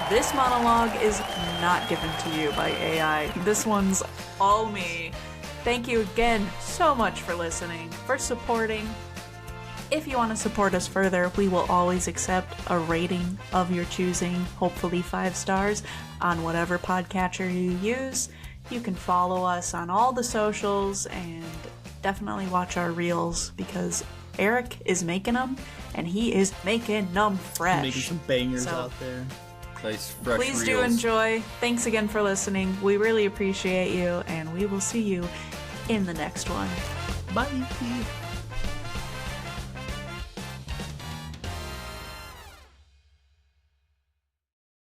This monologue is not given to you by AI. This one's all me. Thank you again so much for listening, for supporting. If you want to support us further, we will always accept a rating of your choosing, hopefully 5 stars, on whatever podcatcher you use. You can follow us on all the socials and definitely watch our reels because Eric is making them and he is making them fresh. Making some bangers So- out there. Nice fresh Please do reels. enjoy. Thanks again for listening. We really appreciate you, and we will see you in the next one. Bye.